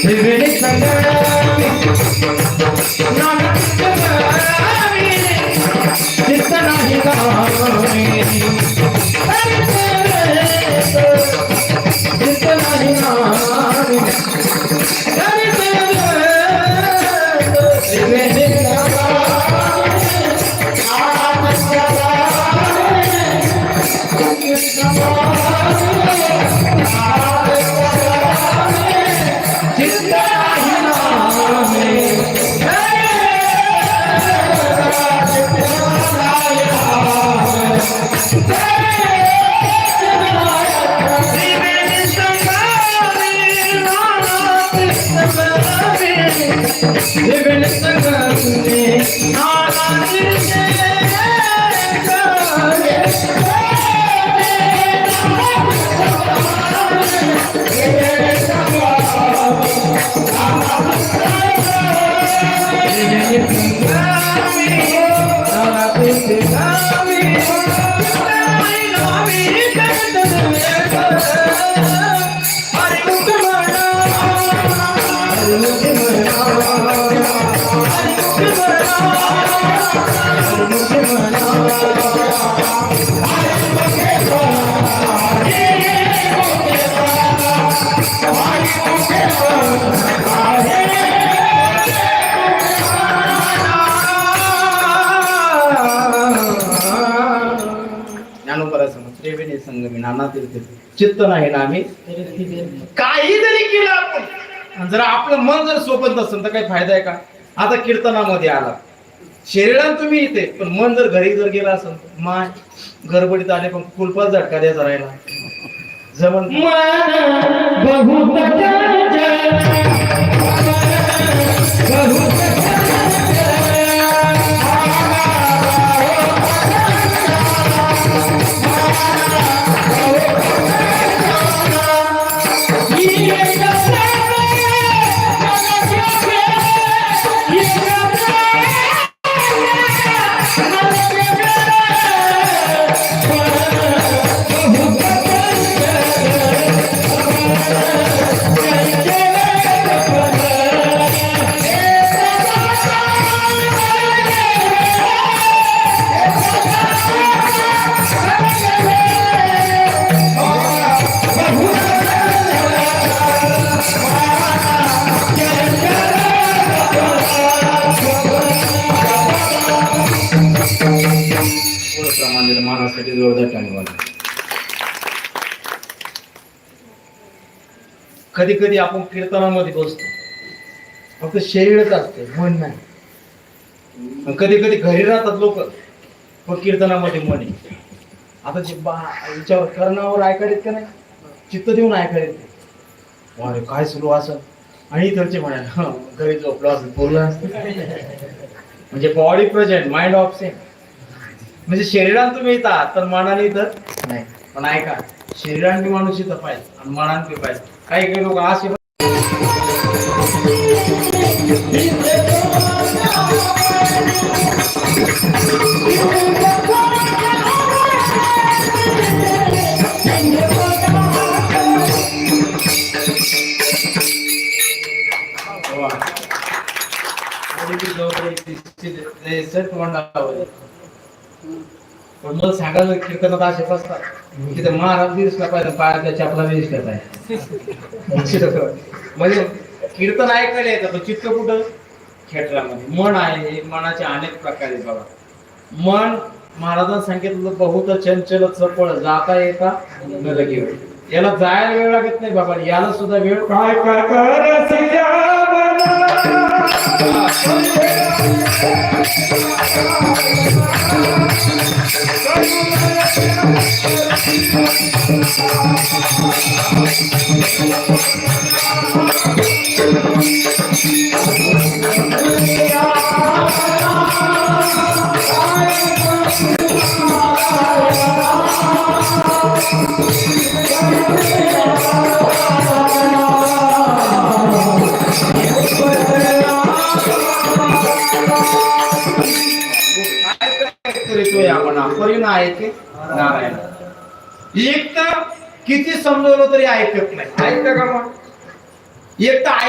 त्रिवेणी संगमी नाना चित्त नाही गावी चित्त नाही गावी त्रिवेणी त्रिवेणी संगमी त्रिवेणी संगमी नाना तीर्थ चित्त नाही ना आम्ही काही जरी केलं आपण जर आपलं मन जर सोबत नसेल तर काही फायदा आहे का? आता कीर्तनामध्ये आला शरीरात तुम्ही इथे पण मन जर घरी जर गेला असेल माय गडबडीत आले पण कुलपात झटका द्यायचा राहिला जमन मानासाठी जोरदार टाळी. कधी कधी आपण कीर्तनामध्ये बसतो फक्त शरीरच असते मन नाही. कधी कधी घरी राहतात लोक पण कीर्तनामध्ये मन आहे. आता जे याच्यावर कर्णावर ऐकायत का नाही चित्त देऊन ऐकायत अरे काय सुरू असं आणि इथरचे म्हणाल घरी झोपलो असं बोललं असतं म्हणजे बॉडी प्रेझेंट माइंड ऑब्सेंट म्हणजे शरीरात तुम्ही येतात तर मनाने इथं नाही. पण ऐका शरीराने माणूस इथं पाहिजे आणि मनाने पाहिजे. काही काही लोक असे पण मला सांगायला कीर्तनात असे असतात तिथे महाराज दिसला पाहिजे पायाच्या चपला दिसला पाहिजे. म्हणजे कीर्तन ऐकायला येतं पण चित्त कुठं खेटरामध्ये मन आहे. मनाचे अनेक प्रकार आहेत बघा. मन महाराजांनी सांगितलं बहुत चंचल चपळ जाता येता नरकी याला जायला वेळ लागत नाही बाबा याला सुद्धा वेळ काय नारायण एक तर किती समजवलं तरी ऐकत नाही. ऐकतं का मग एक तर